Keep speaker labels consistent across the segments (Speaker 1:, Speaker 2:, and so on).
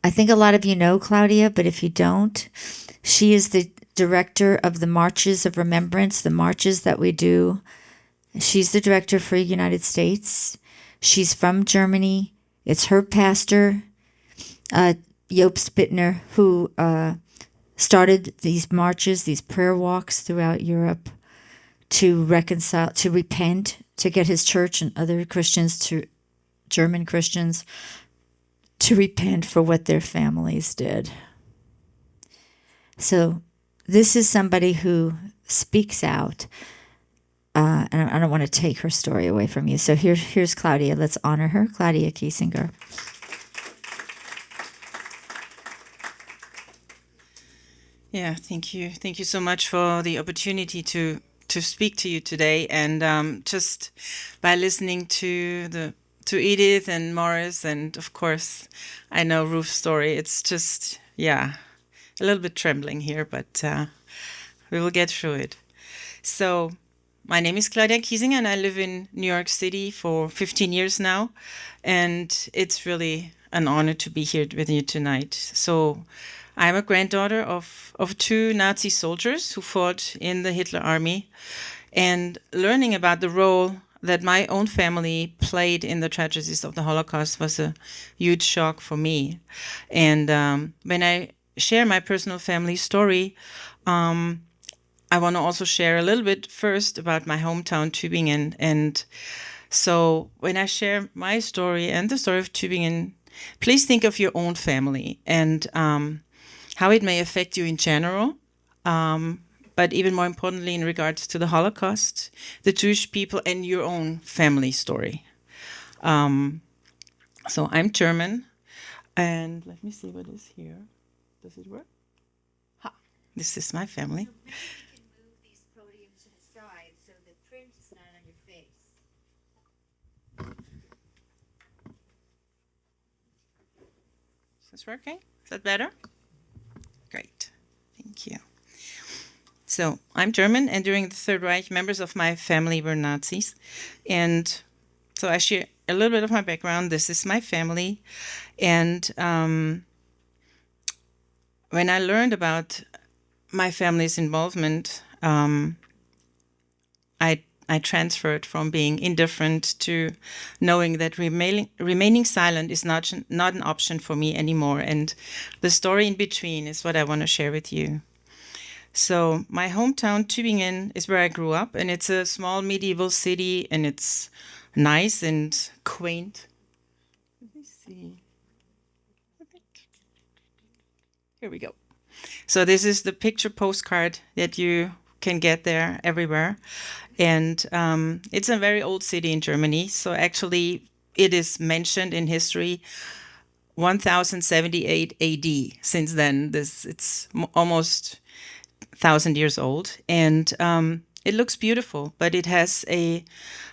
Speaker 1: I think a lot of you know Claudia, but if you don't, she is the director of the Marches of Remembrance, the marches that we do. She's the director for the United States. She's from Germany. It's her pastor, Jobst Bittner, who started these marches, these prayer walks throughout Europe to reconcile, to repent, to get his church and other Christians, to German Christians, to repent for what their families did. So this is somebody who speaks out. And I don't want to take her story away from you. So here's Claudia. Let's honor her, Claudia Kiesinger.
Speaker 2: Yeah, thank you. Thank you so much for the opportunity to speak to you today. And just by listening to Edith and Morris, and of course, I know Ruth's story. It's just, yeah, a little bit trembling here, but we will get through it. So my name is Claudia Kiesinger, and I live in New York City for 15 years now. And it's really an honor to be here with you tonight. So I'm a granddaughter of two Nazi soldiers who fought in the Hitler Army, and learning about the role that my own family played in the tragedies of the Holocaust was a huge shock for me. And when I share my personal family story, I want to also share a little bit first about my hometown, Tübingen. And so when I share my story and the story of Tübingen, please think of your own family and how it may affect you in general, but even more importantly in regards to the Holocaust, the Jewish people, and your own family story. So I'm German, and let me see what is here. Does it work? Ha! This is my family. Is this working? Is that better? Great. Thank you. So I'm German, and during the Third Reich, members of my family were Nazis. And so I share a little bit of my background. This is my family. And when I learned about my family's involvement, I transferred from being indifferent to knowing that remaining silent is not an option for me anymore. And the story in between is what I want to share with you. So my hometown, Tübingen, is where I grew up, and it's a small medieval city, and it's nice and quaint. Let me see. Here we go. So this is the picture postcard that you can get there everywhere. And it's a very old city in Germany. So actually, it is mentioned in history 1078 AD. Since then, it's almost 1,000 years old. And it looks beautiful, but it has a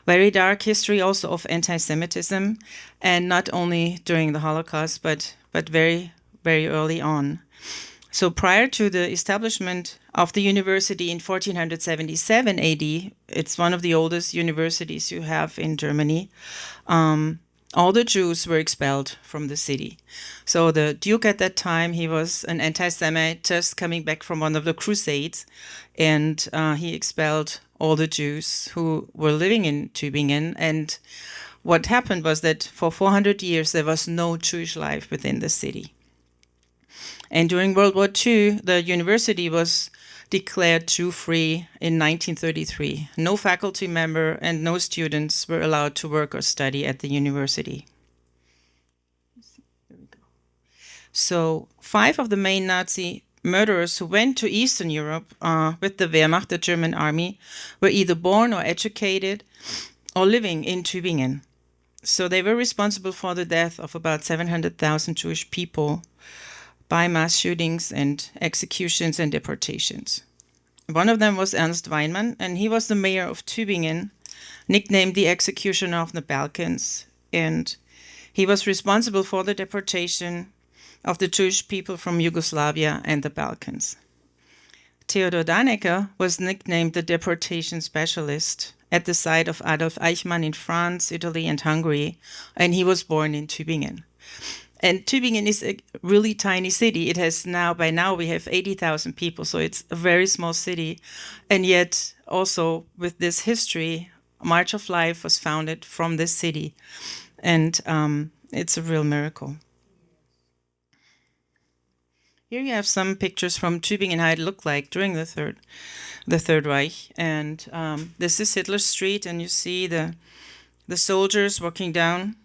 Speaker 2: very dark history also of anti-Semitism, and not only during the Holocaust, but very, very early on. So prior to the establishment of the university in 1477 AD, it's one of the oldest universities you have in Germany, all the Jews were expelled from the city. So the Duke at that time, he was an anti-Semite just coming back from one of the Crusades, and he expelled all the Jews who were living in Tübingen. And what happened was that for 400 years, there was no Jewish life within the city. And during World War II, the university was declared Jew-free in 1933. No faculty member and no students were allowed to work or study at the university. There we go. So 5 of the main Nazi murderers who went to Eastern Europe with the Wehrmacht, the German army, were either born or educated or living in Tübingen. So they were responsible for the death of about 700,000 Jewish people by mass shootings and executions and deportations. One of them was Ernst Weinmann, and he was the mayor of Tübingen, nicknamed the Executioner of the Balkans, and he was responsible for the deportation of the Jewish people from Yugoslavia and the Balkans. Theodor Dannecker was nicknamed the deportation specialist at the site of Adolf Eichmann in France, Italy, and Hungary, and he was born in Tübingen. And Tübingen is a really tiny city. It has by now we have 80,000 people, so it's a very small city. And yet also with this history, March of Life was founded from this city. And it's a real miracle. Here you have some pictures from Tübingen, how it looked like during the Third Reich. And this is Hitler Street, and you see the soldiers walking down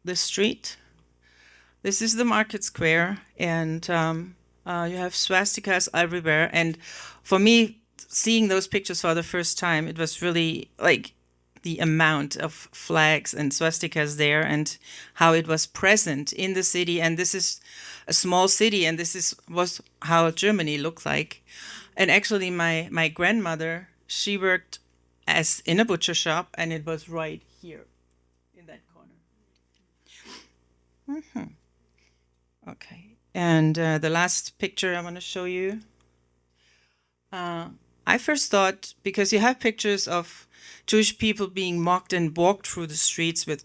Speaker 2: the street. This is the market square, and you have swastikas everywhere. And for me, seeing those pictures for the first time, it was really like the amount of flags and swastikas there and how it was present in the city. And this is a small city, and was how Germany looked like. And actually, my grandmother, she worked in a butcher shop, and it was right here in that corner. Okay, and the last picture I want to show you. I first thought, because you have pictures of Jewish people being mocked and walked through the streets with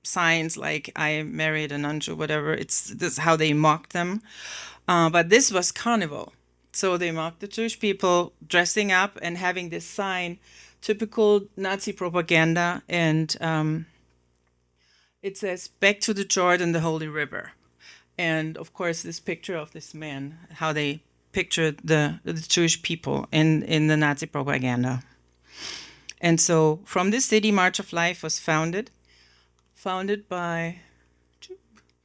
Speaker 2: signs like "I married a non-Jew," whatever. This is how they mocked them. But this was carnival, so they mocked the Jewish people dressing up and having this sign, typical Nazi propaganda, and it says "Back to the Jordan, the Holy River." And of course, this picture of this man, how they pictured the Jewish people in the Nazi propaganda. And so from this city, March of Life was founded by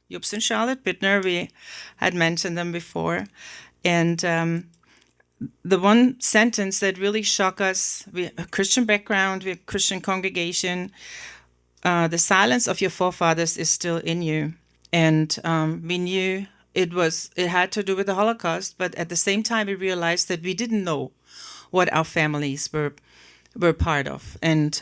Speaker 2: Jobst and Charlotte Bittner. We had mentioned them before. And the one sentence that really shocked us, we have a Christian background, we have a Christian congregation, the silence of your forefathers is still in you. And we knew it had to do with the Holocaust, but at the same time we realized that we didn't know what our families were part of. And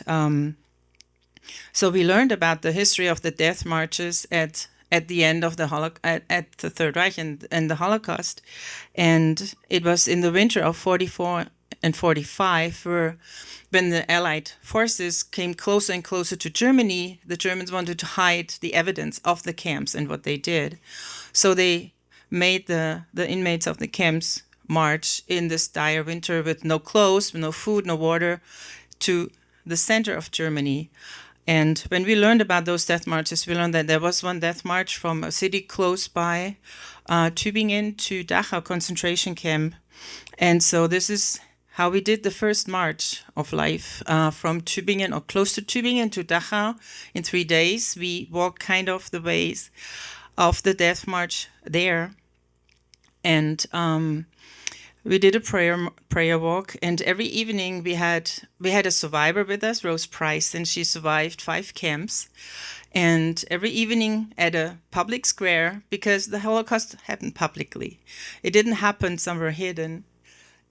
Speaker 2: so we learned about the history of the death marches at the end of at the Third Reich and the Holocaust. And it was in the winter of 44 and 45 when the Allied forces came closer and closer to Germany, the Germans wanted to hide the evidence of the camps and what they did. So they made the inmates of the camps march in this dire winter with no clothes, no food, no water, to the center of Germany. And when we learned about those death marches, we learned that there was one death march from a city close by, Tübingen to Dachau concentration camp. And so this is how we did the first March of Life, from Tübingen or close to Tübingen to Dachau in 3 days. We walked kind of the ways of the death march there. And we did a prayer walk, and every evening we had a survivor with us, Rose Price, and she survived 5 camps. And every evening at a public square, because the Holocaust happened publicly. It didn't happen somewhere hidden.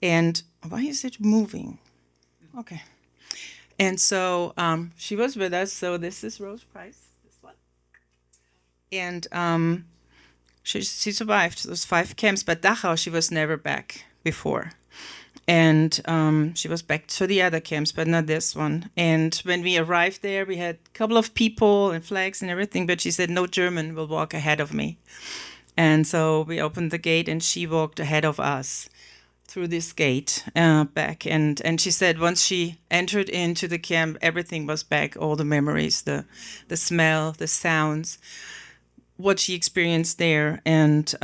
Speaker 2: And why is it moving? Okay. And so she was with us. So this is Rose Price, this one. And she survived those 5 camps, but Dachau, she was never back before. And she was back to the other camps, but not this one. And when we arrived there, we had a couple of people and flags and everything, but she said, no German will walk ahead of me. And so we opened the gate, and she walked ahead of us through this gate back. And she said once she entered into the camp, everything was back, all the memories, the smell, the sounds, what she experienced there. And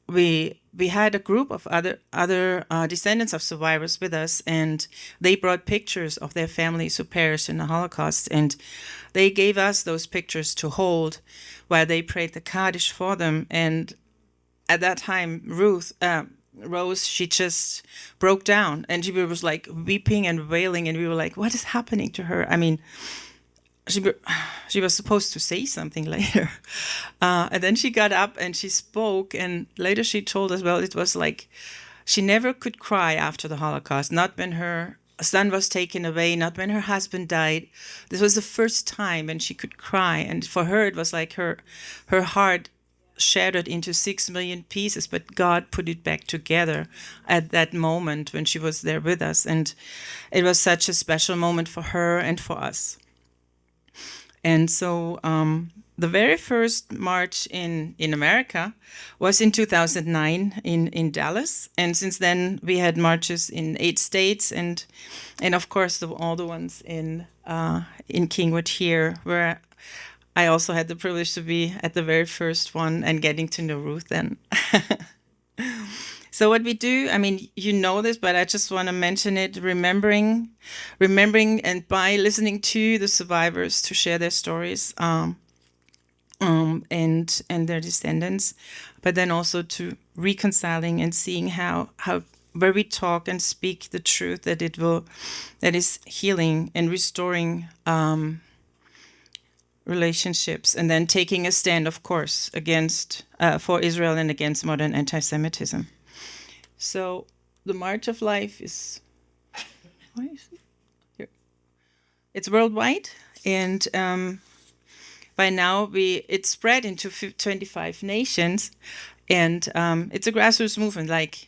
Speaker 2: we had a group of other descendants of survivors with us, and they brought pictures of their families who perished in the Holocaust, and they gave us those pictures to hold while they prayed the Kaddish for them. And at that time, Rose, she just broke down, and she was like weeping and wailing, and we were like, what is happening to her? I mean, she was supposed to say something later. And then she got up and she spoke, and later she told us, well, it was like she never could cry after the Holocaust, not when her son was taken away, not when her husband died. This was the first time when she could cry, and for her it was like her heart shattered into 6 million pieces, but God put it back together at that moment when she was there with us. And it was such a special moment for her and for us. And so the very first march in America was in 2009 in Dallas, and since then we had marches in 8 states, and of course all the ones in Kingwood here, where I also had the privilege to be at the very first one and getting to know Ruth then. So what we do, I mean, you know this, but I just want to mention it, remembering, and by listening to the survivors to share their stories, and their descendants, but then also to reconciling and seeing how where we talk and speak the truth, that is healing and restoring relationships, and then taking a stand, of course, against for Israel and against modern anti-Semitism. So the March of Life is, why is it here? It's worldwide, and by now it's spread into 25 nations, and it's a grassroots movement. Like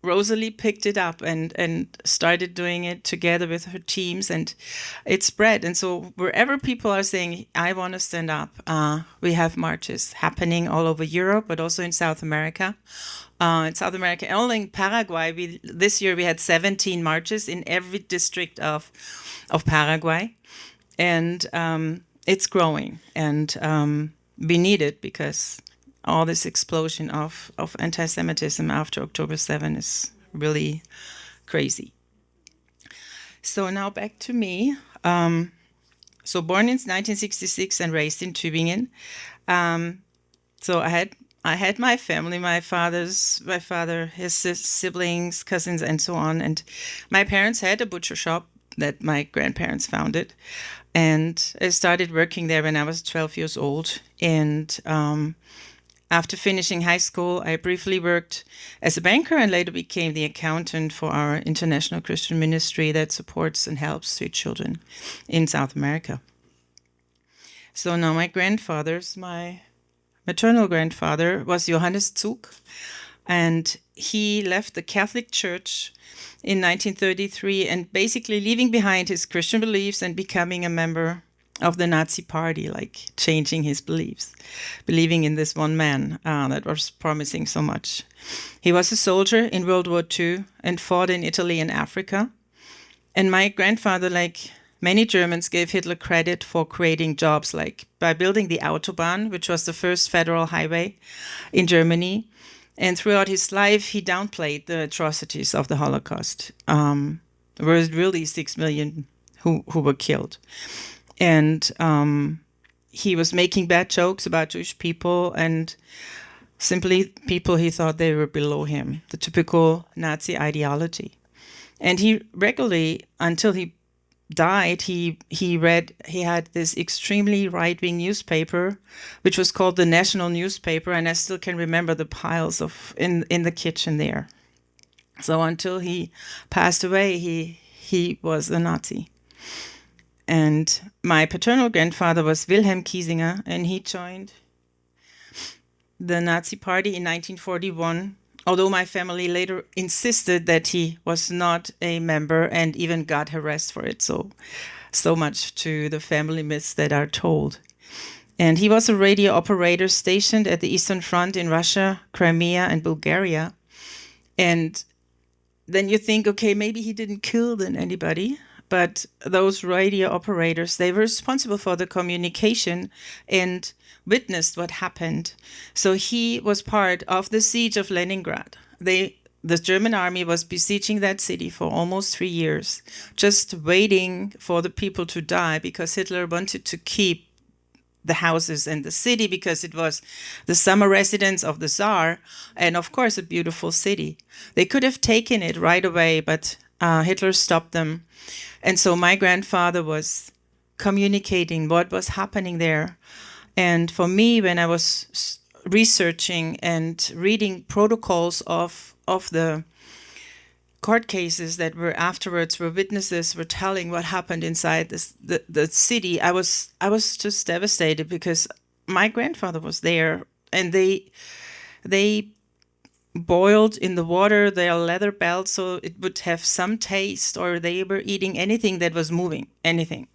Speaker 2: Rosalie picked it up and started doing it together with her teams, and it spread. And so wherever people are saying, I want to stand up, we have marches happening all over Europe, but also in South America. In South America, only in Paraguay, this year we had 17 marches in every district of Paraguay. And it's growing, and we need it because all this explosion of anti-Semitism after October 7 is really crazy. So now back to me. So born in 1966 and raised in Tübingen. So I had my family, my father, his siblings, cousins, and so on. And my parents had a butcher shop that my grandparents founded. And I started working there when I was 12 years old. And after finishing high school, I briefly worked as a banker and later became the accountant for our international Christian ministry that supports and helps street children in South America. So now my maternal grandfather was Johannes Zug, and he left the Catholic Church in 1933 and basically leaving behind his Christian beliefs and becoming a member of the Nazi party, like changing his beliefs, believing in this one man that was promising so much. He was a soldier in World War II and fought in Italy and Africa. And my grandfather, like many Germans, gave Hitler credit for creating jobs, like by building the Autobahn, which was the first federal highway in Germany. And throughout his life, he downplayed the atrocities of the Holocaust. There were really 6 million who were killed. And he was making bad jokes about Jewish people and simply people he thought they were below him, the typical Nazi ideology. And he regularly, until he died, he had this extremely right-wing newspaper, which was called the National Newspaper, and I still can remember the piles of in the kitchen there. So until he passed away, he was a Nazi. And my paternal grandfather was Wilhelm Kiesinger, and he joined the Nazi Party in 1941, although my family later insisted that he was not a member and even got harassed for it. So much to the family myths that are told. And he was a radio operator stationed at the Eastern Front in Russia, Crimea, and Bulgaria. And then you think, okay, maybe he didn't kill anybody. But those radio operators, they were responsible for the communication and witnessed what happened. So he was part of the siege of Leningrad. The German army was besieging that city for almost 3 years, just waiting for the people to die because Hitler wanted to keep the houses and the city because it was the summer residence of the Tsar and, of course, a beautiful city. They could have taken it right away, but Hitler stopped them. And so my grandfather was communicating what was happening there. And for me, when I was researching and reading protocols of the court cases that were afterwards, where witnesses were telling what happened inside the city, I was just devastated because my grandfather was there, and they boiled in the water their leather belts so it would have some taste, or they were eating anything that was moving, anything.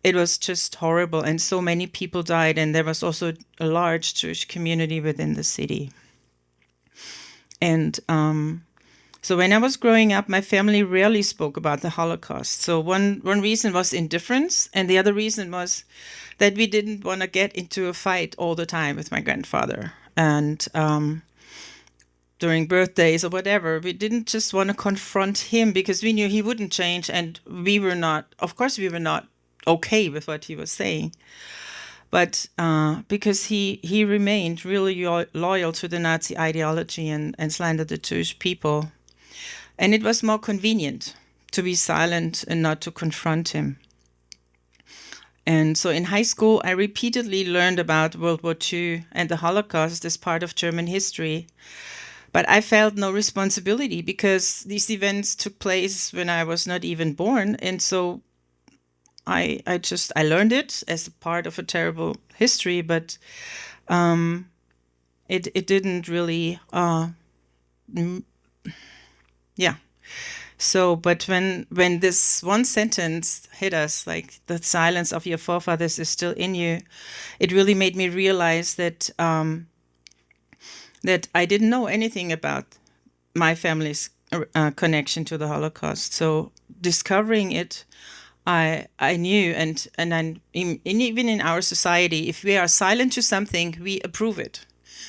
Speaker 2: it was just horrible, and so many people died, and there was also a large Jewish community within the city. And so when I was growing up, my family rarely spoke about the Holocaust. So one reason was indifference, and the other reason was that we didn't want to get into a fight all the time with my grandfather. And during birthdays or whatever, we didn't just want to confront him because we knew he wouldn't change, and we were not, of course, we were not okay with what he was saying. But because he remained really loyal to the Nazi ideology and slandered the Jewish people. And it was more convenient to be silent and not to confront him. And so in high school, I repeatedly learned about World War II and the Holocaust as part of German history. But I felt no responsibility because these events took place when I was not even born. And so I learned it as a part of a terrible history, but it didn't really, yeah. So, but when this one sentence hit us, like the silence of your forefathers is still in you, it really made me realize that that I didn't know anything about my family's connection to the Holocaust. So discovering it, I knew, and even in our society, if we are silent to something, we approve it.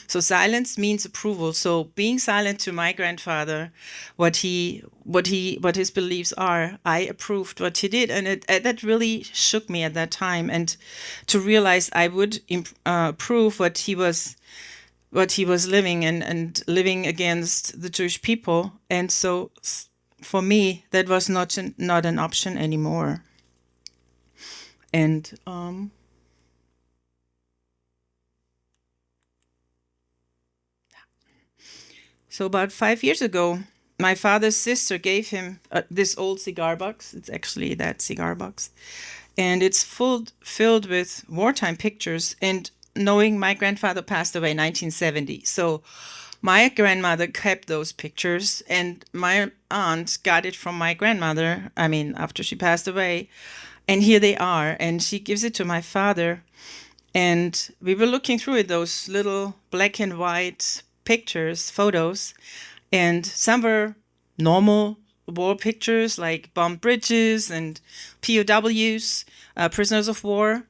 Speaker 2: So silence means approval. So being silent to my grandfather, what his beliefs are, I approved what he did, and that really shook me at that time. And to realize I would approve what he was living and living against the Jewish people, and so for me that was not an option anymore. And so about 5 years ago, my father's sister gave him this old cigar box. It's actually that cigar box, and it's filled with wartime pictures. And knowing my grandfather passed away in 1970, so my grandmother kept those pictures, and my aunt got it from my grandmother. I mean, after she passed away, and here they are. And she gives it to my father, and we were looking through it, those little black and white pictures, photos, and some were normal war pictures like bombed bridges and POWs, prisoners of war.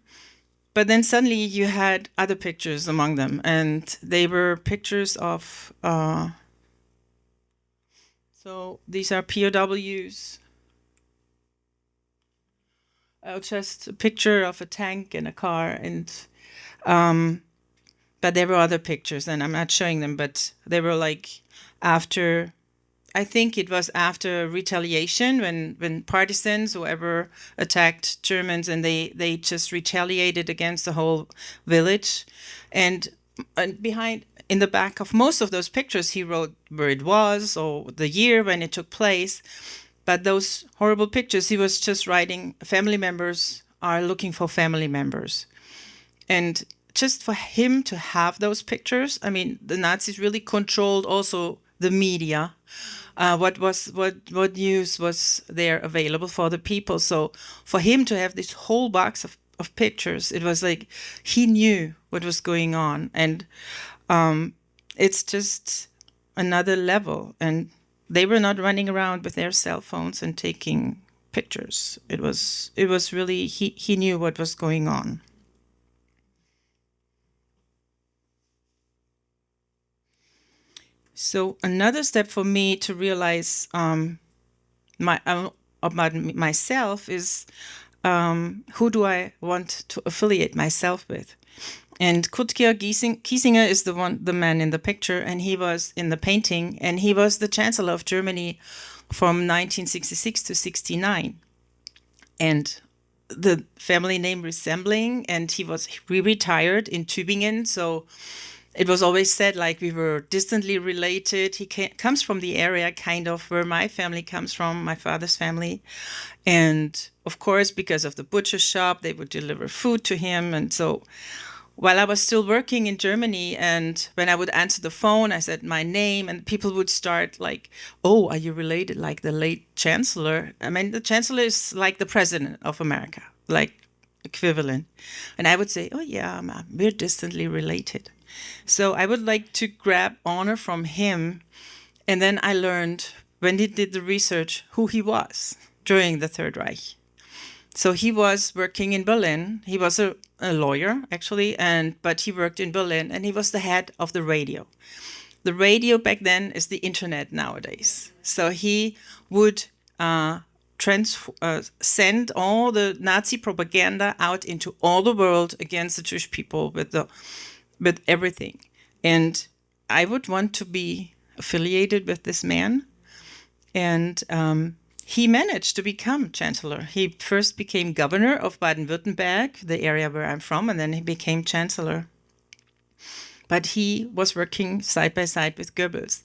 Speaker 2: But then suddenly you had other pictures among them, and they were pictures of, so these are POWs. Just a picture of a tank and a car, and but there were other pictures, and I'm not showing them, but they were like after, I think it was after retaliation, when partisans, whoever attacked Germans, and they just retaliated against the whole village. And behind, in the back of most of those pictures, he wrote where it was or the year when it took place. But those horrible pictures, he was just writing, family members are looking for family members. And just for him to have those pictures, I mean, the Nazis really controlled also the media. What news was there available for the people? So for him to have this whole box of pictures, it was like he knew what was going on. And it's just another level. And they were not running around with their cell phones and taking pictures. It was really, he knew what was going on. So another step for me to realize about myself is who do I want to affiliate myself with? And Claudia Kiesinger is the man in the picture, and he was in the painting, and he was the Chancellor of Germany from 1966 to 69. And the family name resembling, and he retired in Tübingen, so it was always said like we were distantly related. He comes from the area kind of where my family comes from, my father's family. And of course, because of the butcher shop, they would deliver food to him. And so while I was still working in Germany, and when I would answer the phone, I said my name, and people would start like, oh, are you related like the late Chancellor? I mean, the Chancellor is like the President of America. Like, equivalent. And I would say, oh yeah, we're distantly related. So I would like to grab honor from him. And then I learned, when he did the research, who he was during the Third Reich. So he was working in Berlin. He was a lawyer, actually, but he worked in Berlin, and he was the head of the radio. The radio back then is the internet nowadays. So he would send all the Nazi propaganda out into all the world against the Jewish people with everything. And I would want to be affiliated with this man. And he managed to become chancellor. He first became governor of Baden-Württemberg, the area where I'm from, and then he became chancellor. But he was working side by side with Goebbels.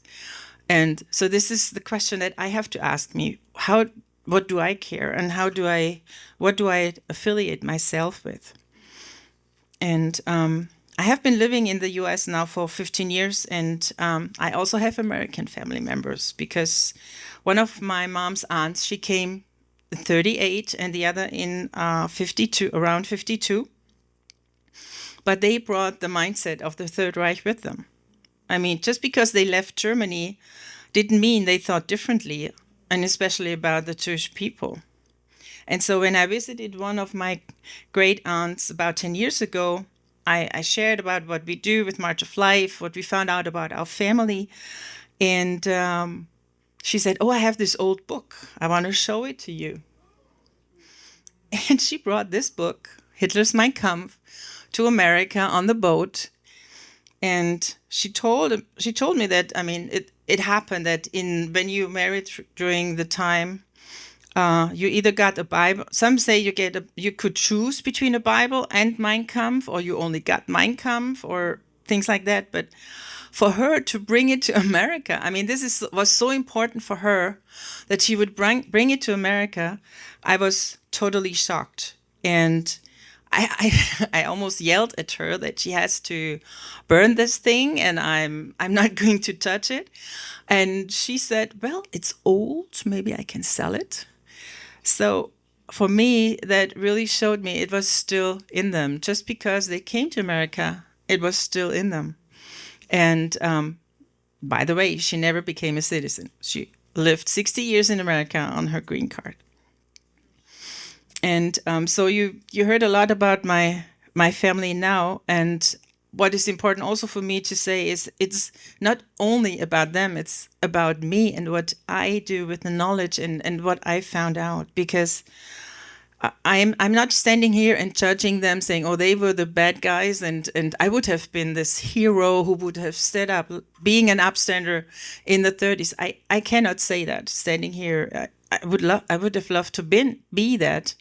Speaker 2: And so this is the question that I have to ask me. What do I care, and what do I affiliate myself with? And I have been living in the US now for 15 years, and I also have American family members, because one of my mom's aunts, she came 38 and the other in 52, around 52. But they brought the mindset of the Third Reich with them. I mean, just because they left Germany didn't mean they thought differently, and especially about the Jewish people. And so when I visited one of my great aunts about 10 years ago, I shared about what we do with March of Life, what we found out about our family. And she said, oh, I have this old book. I want to show it to you. And she brought this book, Hitler's Mein Kampf, to America on the boat. And she told me that, I mean, it happened that when you married during the time, you either got a Bible. Some say you could choose between a Bible and Mein Kampf, or you only got Mein Kampf, or things like that. But for her to bring it to America, I mean, was so important for her that she would bring it to America. I was totally shocked, and I almost yelled at her that she has to burn this thing, and I'm not going to touch it. And she said, well, it's old, maybe I can sell it. So for me, that really showed me it was still in them. Just because they came to America, it was still in them. And by the way, she never became a citizen. She lived 60 years in America on her green card. And so you heard a lot about my family now. And what is important also for me to say is it's not only about them, it's about me and what I do with the knowledge and what I found out. Because I'm not standing here and judging them, saying, oh, they were the bad guys, and I would have been this hero who would have stood up, being an upstander in the 30s. I cannot say that standing here. I would have loved to be that,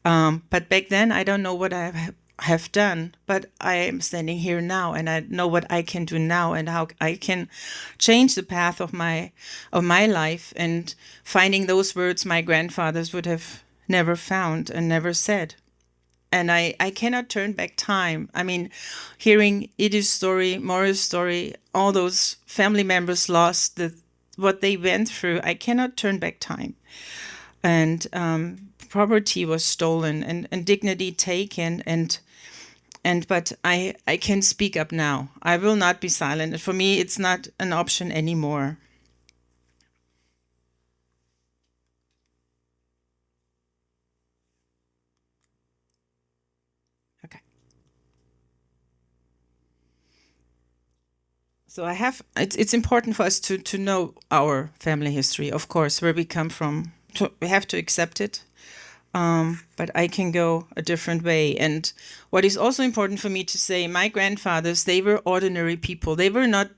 Speaker 2: but back then I don't know what I have done. But I am standing here now, and I know what I can do now, and how I can change the path of my life, and finding those words my grandfathers would have never found and never said. And I cannot turn back time. I mean, hearing Edith's story, Morris' story, all those family members lost, what they went through, I cannot turn back time. And property was stolen and dignity taken, but I can speak up now. I will not be silent. For me, it's not an option anymore. Okay. So it's important for us to know our family history, of course, where we come from. We have to accept it, but I can go a different way. And what is also important for me to say, my grandfathers, they were ordinary people. They were not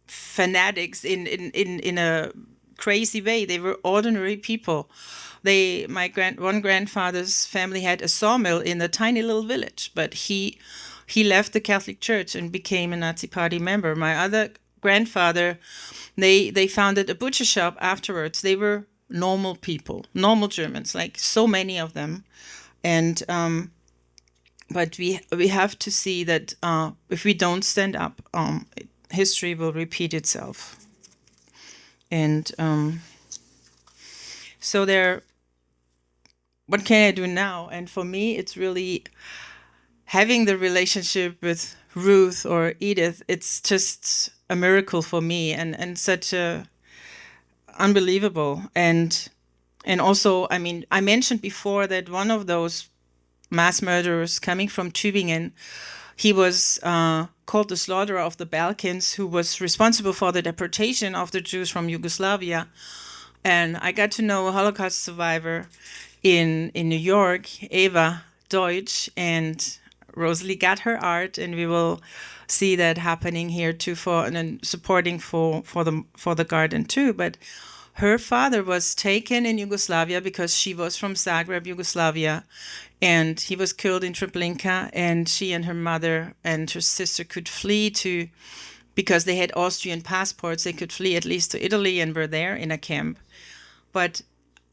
Speaker 2: fanatics in a crazy way. They were ordinary people. One grandfather's family had a sawmill in a tiny little village, but he left the Catholic Church and became a Nazi Party member. My other grandfather, they founded a butcher shop afterwards. They were normal people, normal Germans, like so many of them. And but we have to see that if we don't stand up, history will repeat itself. And so what can I do now? And for me, it's really having the relationship with Ruth or Edith. It's just a miracle for me, and such a unbelievable. And also, I mean, I mentioned before that one of those mass murderers coming from Tübingen, he was called the slaughterer of the Balkans, who was responsible for the deportation of the Jews from Yugoslavia. And I got to know a Holocaust survivor in New York, Eva Deutsch, and Rosalie got her art, and we will see that happening here too, for and supporting for the garden too. But her father was taken in Yugoslavia because she was from Zagreb, Yugoslavia, and he was killed in Treblinka, and she and her mother and her sister could flee to, because they had Austrian passports, they could flee at least to Italy and were there in a camp. But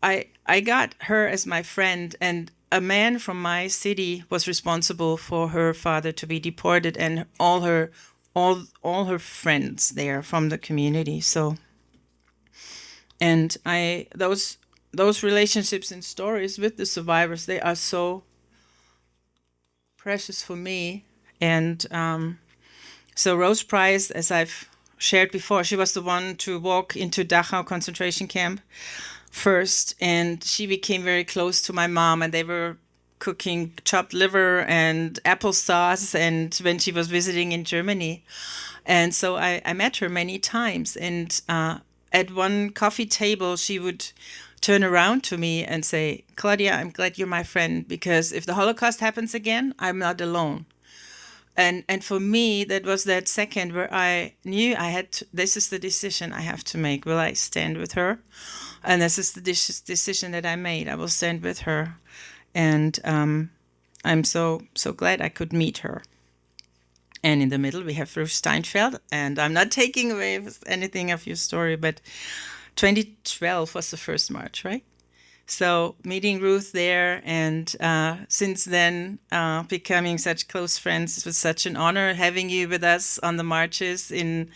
Speaker 2: I got her as my friend, and a man from my city was responsible for her father to be deported, and all her friends there from the community. So, and those relationships and stories with the survivors, they are so precious for me. And so Rose Price, as I've shared before, she was the one to walk into Dachau concentration camp first, and she became very close to my mom, and they were cooking chopped liver and applesauce, and when she was visiting in Germany. And so I met her many times, and at one coffee table, she would turn around to me and say, "Claudia, I'm glad you're my friend, because if the Holocaust happens again, I'm not alone." And for me, that was that second where I knew this is the decision I have to make. Will I stand with her? And this is the decision that I made. I will stand with her. And I'm so glad I could meet her. And in the middle, we have Ruth Steinfeld. And I'm not taking away anything of your story, but 2012 was the first March, right? So meeting Ruth there, and since then becoming such close friends, it was such an honor having you with us on the marches in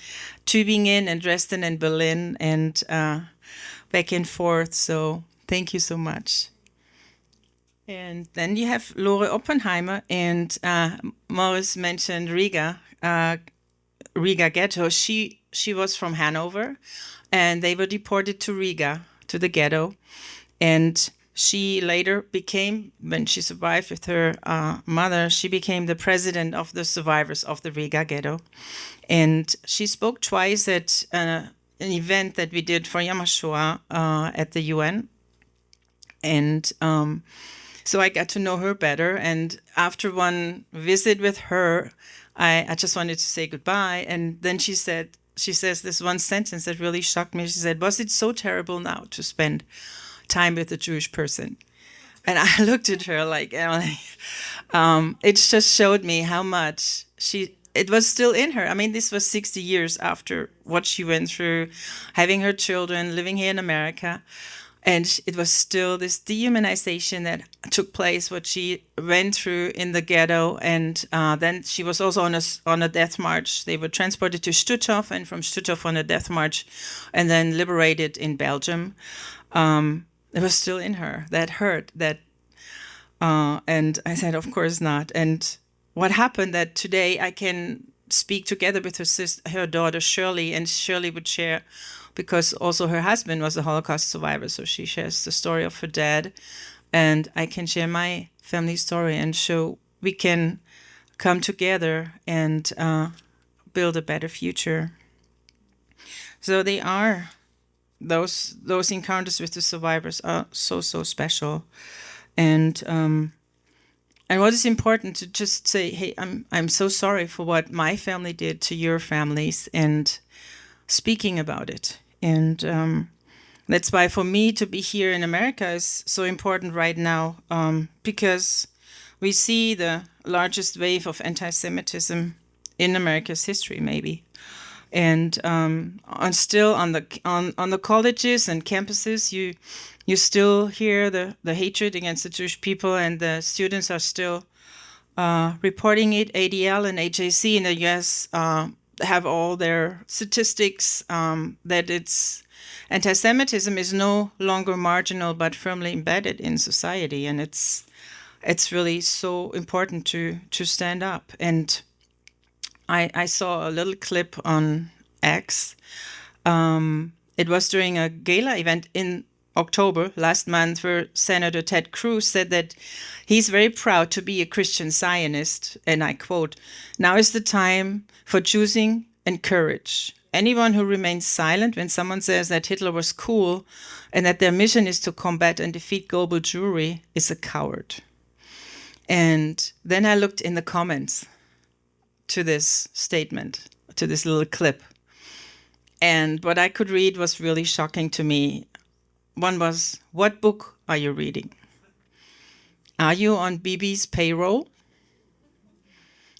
Speaker 2: Tübingen and Dresden and Berlin, and back and forth. So thank you so much. And then you have Lore Oppenheimer, and Morris mentioned Riga ghetto. She was from Hanover, and they were deported to Riga, to the ghetto. And she later became, when she survived with her mother, she became the president of the survivors of the Riga ghetto. And she spoke twice at an event that we did for Yom HaShoah at the UN. And so I got to know her better. And after one visit with her, I just wanted to say goodbye. And then she says this one sentence that really shocked me. She said, "Was it so terrible now to spend time with a Jewish person?" And I looked at her like, Emily, it just showed me how much it was still in her. I mean, this was 60 years after what she went through, having her children, living here in America. And it was still this dehumanization that took place, what she went through in the ghetto. And then she was also on a death march. They were transported to Stutthof, and from Stutthof on a death march, and then liberated in Belgium. It was still in her, that hurt, and I said, of course not. And what happened that today I can speak together with her daughter Shirley, and Shirley would share, because also her husband was a Holocaust survivor, so she shares the story of her dad, and I can share my family story, and so we can come together and build a better future. So they are. Those encounters with the survivors are so special, and what is important to just say, hey, I'm so sorry for what my family did to your families, and speaking about it. And that's why for me to be here in America is so important right now, because we see the largest wave of anti-Semitism in America's history, maybe. And still on the colleges and campuses, you still hear the hatred against the Jewish people, and the students are still reporting it. ADL and HAC in the U.S. Have all their statistics that it's, anti-Semitism is no longer marginal but firmly embedded in society, and it's really so important to stand up. And I saw a little clip on X. It was during a gala event in October last month, where Senator Ted Cruz said that he's very proud to be a Christian Zionist, and I quote, "Now is the time for choosing and courage. Anyone who remains silent when someone says that Hitler was cool and that their mission is to combat and defeat global Jewry is a coward." And then I looked in the comments to this statement, to this little clip. And what I could read was really shocking to me. One was, "What book are you reading? Are you on Bibi's payroll?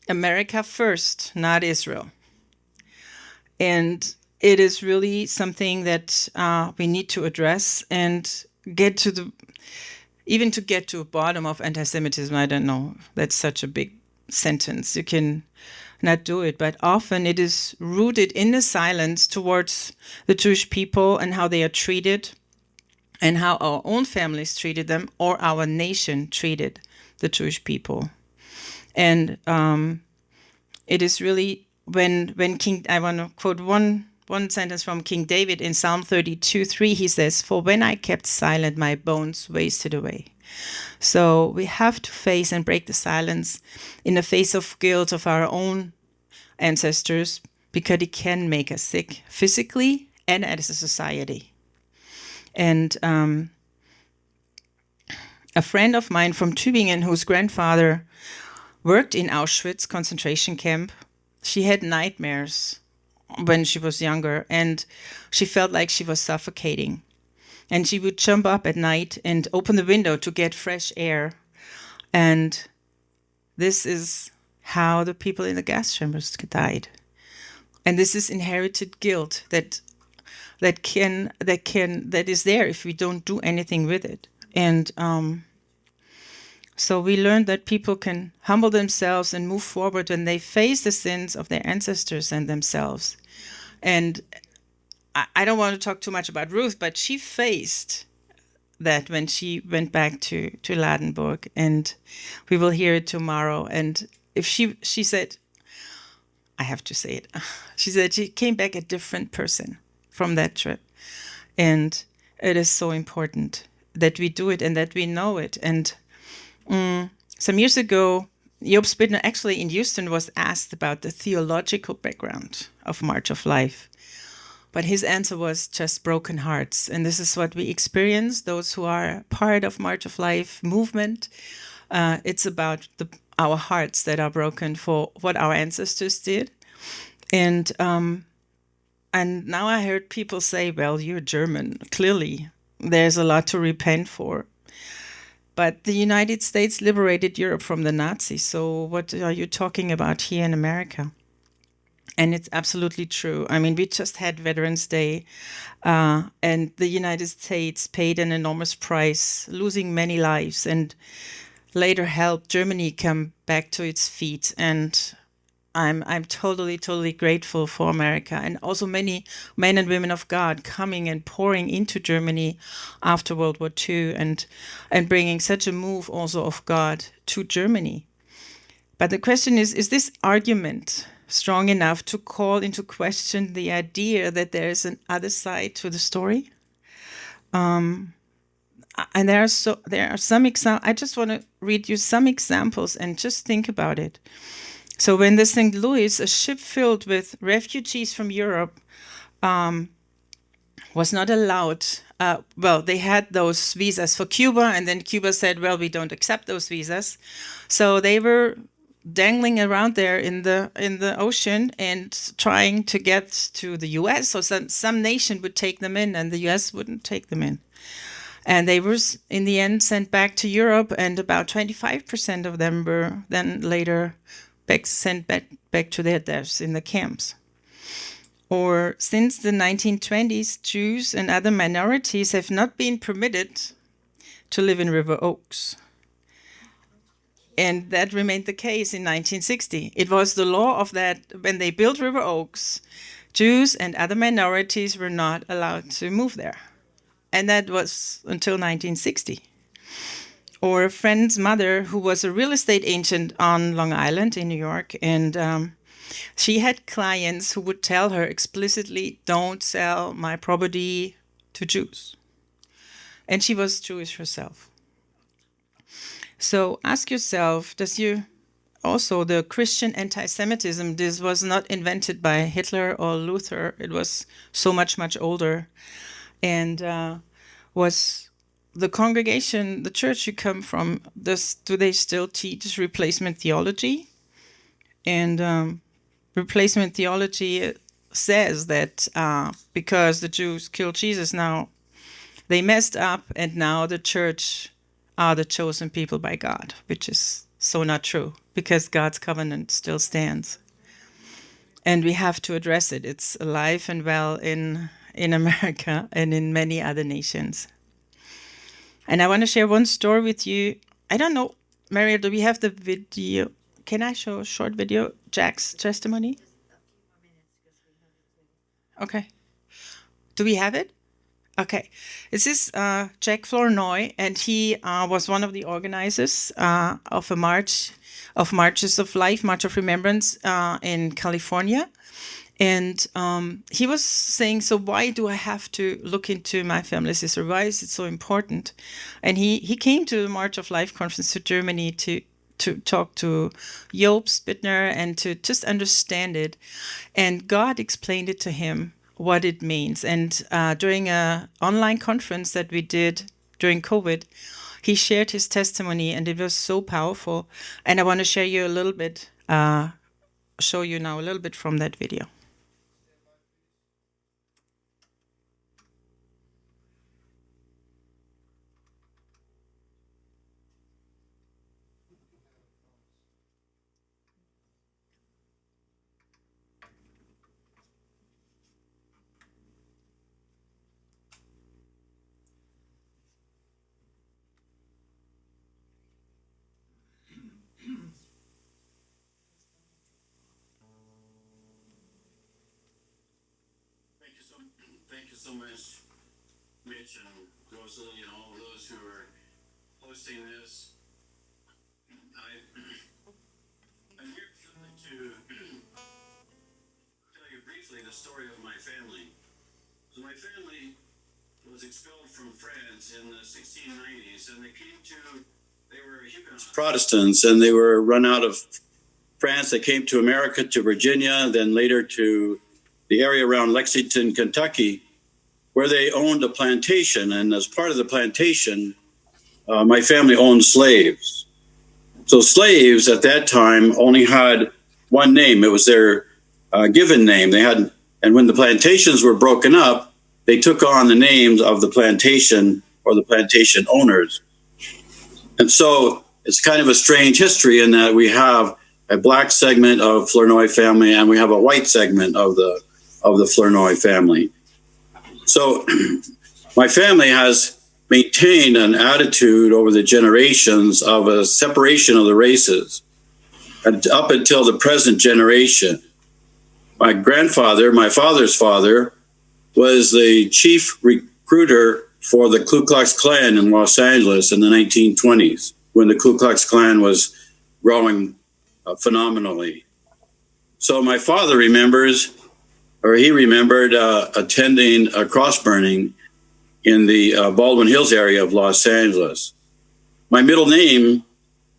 Speaker 2: America first, not Israel." And it is really something that we need to address and get to get to a bottom of anti-Semitism. I don't know, that's such a big sentence. You can not do it, but often it is rooted in the silence towards the Jewish people and how they are treated, and how our own families treated them, or our nation treated the Jewish people. And it is really when I want to quote one sentence from King David in Psalm 32:3. He says, "For when I kept silent, my bones wasted away." So we have to face and break the silence in the face of guilt of our own ancestors, because it can make us sick physically and as a society. And a friend of mine from Tübingen, whose grandfather worked in Auschwitz concentration camp, she had nightmares when she was younger, and she felt like she was suffocating. And she would jump up at night and open the window to get fresh air. And this is how the people in the gas chambers died. And this is inherited guilt that is there if we don't do anything with it. And so we learned that people can humble themselves and move forward when they face the sins of their ancestors and themselves. And I don't want to talk too much about Ruth, but she faced that when she went back to Ladenburg, and we will hear it tomorrow. And if she said, I have to say it, she said she came back a different person from that trip. And it is so important that we do it and that we know it. And some years ago, Job Spitner, actually in Houston, was asked about the theological background of March of Life. But his answer was just broken hearts. And this is what we experience, those who are part of March of Life movement. It's about our hearts that are broken for what our ancestors did. And now I heard people say, well, you're German. Clearly, there's a lot to repent for. But the United States liberated Europe from the Nazis. So what are you talking about here in America? And it's absolutely true. I mean, we just had Veterans Day, and the United States paid an enormous price, losing many lives, and later helped Germany come back to its feet. And I'm totally grateful for America, and also many men and women of God coming and pouring into Germany after World War II, and bringing such a move also of God to Germany. But the question is this argument strong enough to call into question the idea that there is an other side to the story? And there are some examples. I just want to read you some examples and just think about it. So when the St. Louis, a ship filled with refugees from Europe, was not allowed, they had those visas for Cuba, and then Cuba said, well, we don't accept those visas. So they were dangling around there in the ocean and trying to get to the US, so some nation would take them in, and the US wouldn't take them in. And they were, in the end, sent back to Europe, and about 25% of them were then later sent back to their deaths in the camps. Or since the 1920s, Jews and other minorities have not been permitted to live in River Oaks. And that remained the case in 1960. It was the law of that when they built River Oaks Jews and other minorities were not allowed to move there. And that was until 1960. Or a friend's mother who was a real estate agent on Long Island in New York. And she had clients who would tell her explicitly, don't sell my property to Jews. And she was Jewish herself. So ask yourself, also the Christian anti-Semitism, this was not invented by Hitler or Luther. It was so much, much older. And was the congregation, the church you come from, do they still teach replacement theology? And replacement theology says that because the Jews killed Jesus, now they messed up, and now the church are the chosen people by God, which is so not true, because God's covenant still stands. And we have to address it. It's alive and well in America and in many other nations. And I want to share one story with you. I don't know, Maria, do we have the video? Can I show a short video, Jack's testimony? Okay. Do we have it? Okay. This is Jack Flournoy, and he was one of the organizers of a march, of Marches of Life, March of Remembrance in California. And he was saying, so why do I have to look into my family's history? Why is it so important? And he came to the March of Life conference to Germany to talk to Job Spittner and to just understand it. And God explained it to him, what it means. And during an online conference that we did during COVID, he shared his testimony, and it was so powerful. And I want to share you a little bit, show you now a little bit from that video.
Speaker 3: Thank you so much, Mitch and Rosalie, and all of those who are hosting this. I'm here to tell you briefly the story of my family. So my family was expelled from France in the 1690s, and they were Huguenots, Protestants, and they were run out of France. They came to America, to Virginia, then later to the area around Lexington, Kentucky, where they owned a plantation. And as part of the plantation, my family owned slaves. So slaves at that time only had one name. It was their given name. And when the plantations were broken up, they took on the names of the plantation or the plantation owners. And so it's kind of a strange history in that we have a black segment of Flournoy family and we have a white segment of the Flournoy family. So my family has maintained an attitude over the generations of a separation of the races, and up until the present generation. My grandfather, my father's father, was the chief recruiter for the Ku Klux Klan in Los Angeles in the 1920s, when the Ku Klux Klan was growing phenomenally. So my father remembered attending a cross burning in the Baldwin Hills area of Los Angeles. My middle name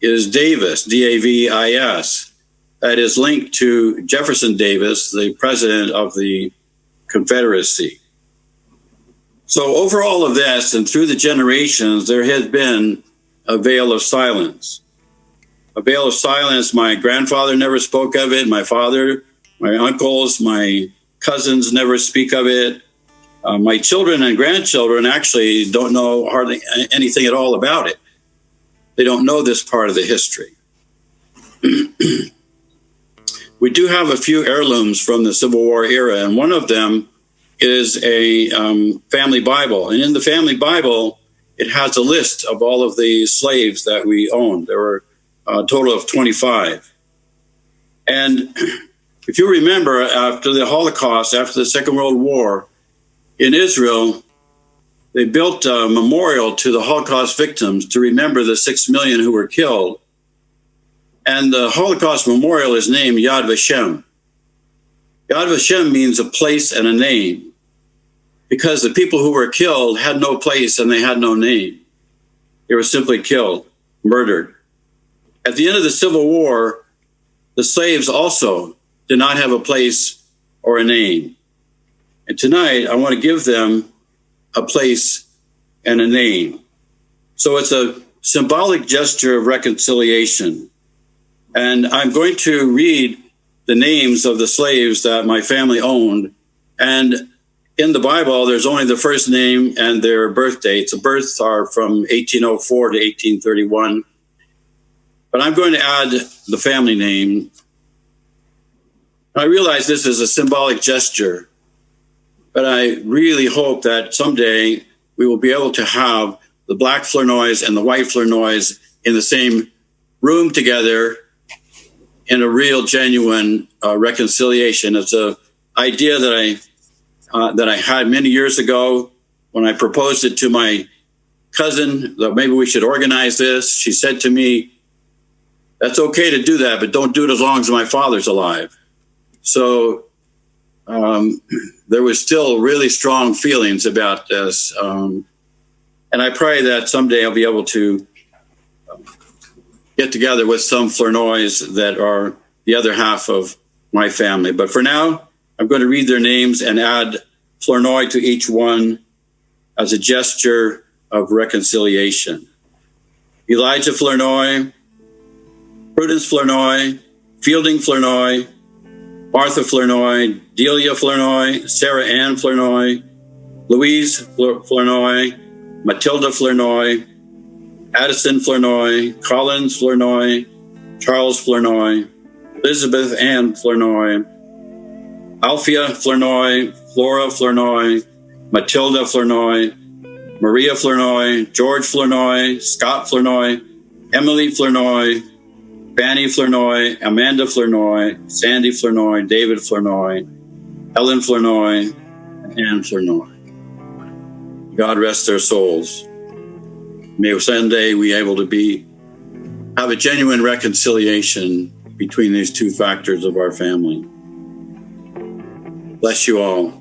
Speaker 3: is Davis, D-A-V-I-S. That is linked to Jefferson Davis, the president of the Confederacy. So over all of this and through the generations, there has been a veil of silence. A veil of silence. My grandfather never spoke of it. My father, my uncles, my cousins never speak of it. My children and grandchildren actually don't know hardly anything at all about it. They don't know this part of the history. We do have a few heirlooms from the Civil War era, and one of them is a family Bible. And in the family Bible, it has a list of all of the slaves that we owned. There were a total of 25. And If you remember, after the Holocaust, after the Second World War, in Israel, they built a memorial to the Holocaust victims to remember the 6 million who were killed. And the Holocaust memorial is named Yad Vashem. Yad Vashem means a place and a name, because the people who were killed had no place and they had no name. They were simply killed, murdered. At the end of the Civil War, the slaves also did not have a place or a name. And tonight, I want to give them a place and a name. So it's a symbolic gesture of reconciliation. And I'm going to read the names of the slaves that my family owned. And in the Bible, there's only the first name and their birth dates. The births are from 1804 to 1831. But I'm going to add the family name. I realize this is a symbolic gesture, but I really hope that someday we will be able to have the black Flournoys and the white Flournoys in the same room together in a real, genuine reconciliation. It's an idea that I had many years ago when I proposed it to my cousin, that maybe we should organize this. She said to me, "That's okay to do that, but don't do it as long as my father's alive." So there was still really strong feelings about this. And I pray that someday I'll be able to get together with some Flournoys that are the other half of my family. But for now, I'm going to read their names and add Flournoy to each one as a gesture of reconciliation. Elijah Flournoy, Prudence Flournoy, Fielding Flournoy, Martha Flournoy, Delia Flournoy, Sarah Ann Flournoy, Louise Flournoy, Matilda Flournoy, Addison Flournoy, Collins Flournoy, Charles Flournoy, Elizabeth Ann Flournoy, Alphia Flournoy, Flora Flournoy, Matilda Flournoy, Maria Flournoy, George Flournoy, Scott Flournoy, Emily Flournoy, Fanny Flournoy, Amanda Flournoy, Sandy Flournoy, David Flournoy, Ellen Flournoy, and Anne Flournoy. God rest their souls. May someday we able to have a genuine reconciliation between these two factors of our family. Bless you all.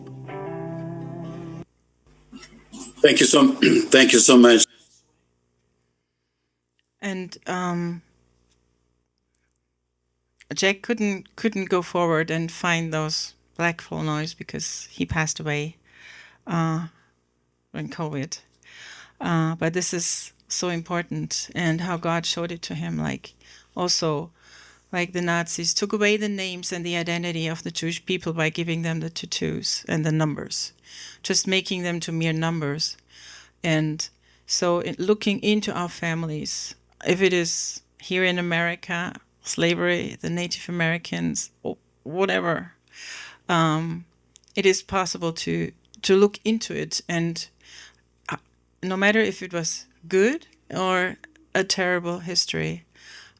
Speaker 3: Thank you so much.
Speaker 2: And Jack couldn't go forward and find those black Flournoys because he passed away when COVID. But this is so important, and how God showed it to him, like the Nazis took away the names and the identity of the Jewish people by giving them the tattoos and the numbers, just making them to mere numbers. And so looking into our families, if it is here in America, slavery, the Native Americans, or whatever, it is possible to look into it, and no matter if it was good or a terrible history,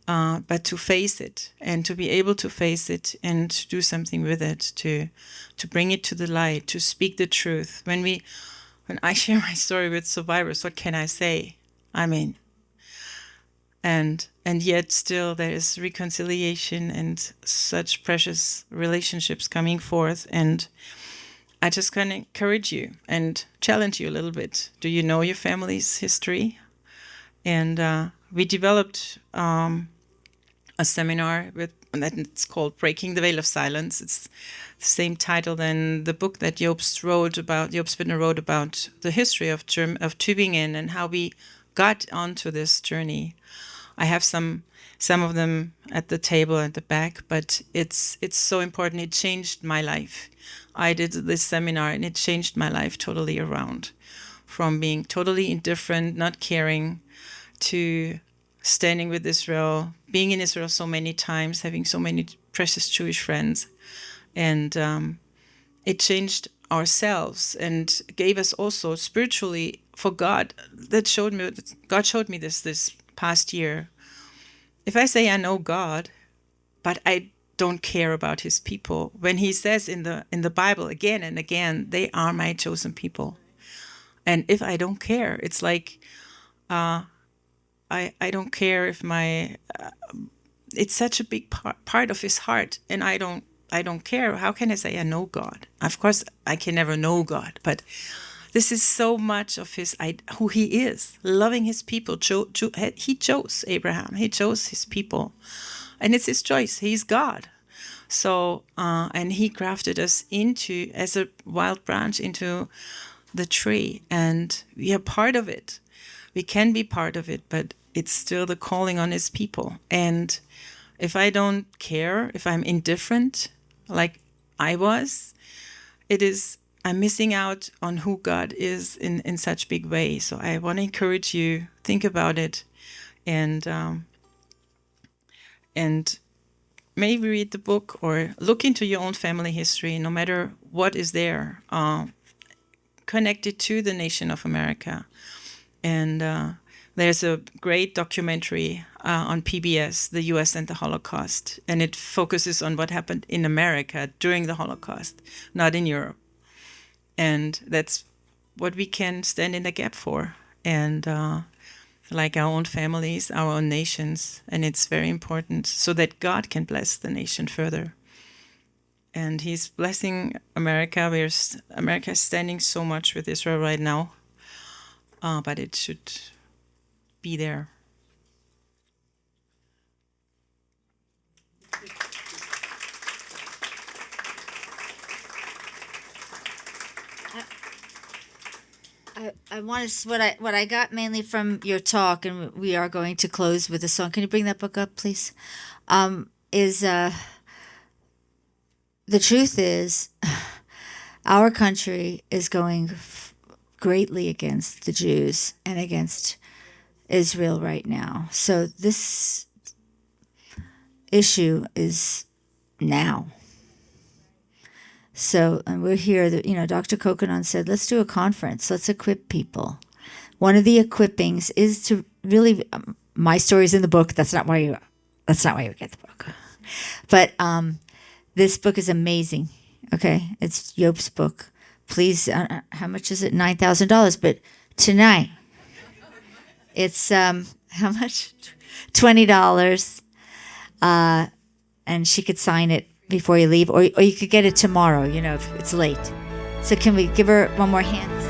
Speaker 2: but to face it and to be able to face it and to do something with it, to bring it to the light, to speak the truth. When I share my story with survivors, what can I say? I mean, and yet still there is reconciliation and such precious relationships coming forth. And I just can encourage you and challenge you a little bit. Do you know your family's history? And we developed a seminar that it's called Breaking the Veil of Silence. It's the same title than the book that Job Spinner wrote about the history of Tübingen and how we got onto this journey. I have some of them at the table at the back, but it's so important. It changed my life. I did this seminar and it changed my life totally around, from being totally indifferent, not caring, to standing with Israel, being in Israel so many times, having so many precious Jewish friends. And it changed ourselves and gave us also spiritually for God. God showed me this past year. If I say I know God, but I don't care about his people. When he says in the Bible again and again, they are my chosen people. And if I don't care, it's like I don't care if my it's such a big part of his heart, and I don't care. How can I say I know God? Of course, I can never know God, but this is so much of who he is, loving his people. He chose Abraham. He chose his people, and it's his choice. He's God. So, and he grafted us into, as a wild branch, into the tree, and we are part of it. We can be part of it, but it's still the calling on his people. And if I don't care, if I'm indifferent, like I was, I'm missing out on who God is in such big way. So I want to encourage you, think about it, and maybe read the book or look into your own family history, no matter what is there, connected to the nation of America. And there's a great documentary on PBS, The U.S. and the Holocaust, and it focuses on what happened in America during the Holocaust, not in Europe. And that's what we can stand in the gap for, and like our own families, our own nations. And it's very important so that God can bless the nation further. And he's blessing America. America is standing so much with Israel right now, but it should be there.
Speaker 1: I want to what I got mainly from your talk, and we are going to close with a song. Can you bring that book up, please? Is the truth is, our country is going greatly against the Jews and against Israel right now. So this issue is now. So, and we're here, Dr. Kokanon said, let's do a conference. Let's equip people. One of the equippings is to really, my story's in the book. That's not why you get the book. But this book is amazing. Okay. It's Yop's book. Please, how much is it? $9,000. But tonight, it's, how much? $20. And she could sign it before you leave, or you could get it tomorrow, if it's late. So can we give her one more hand?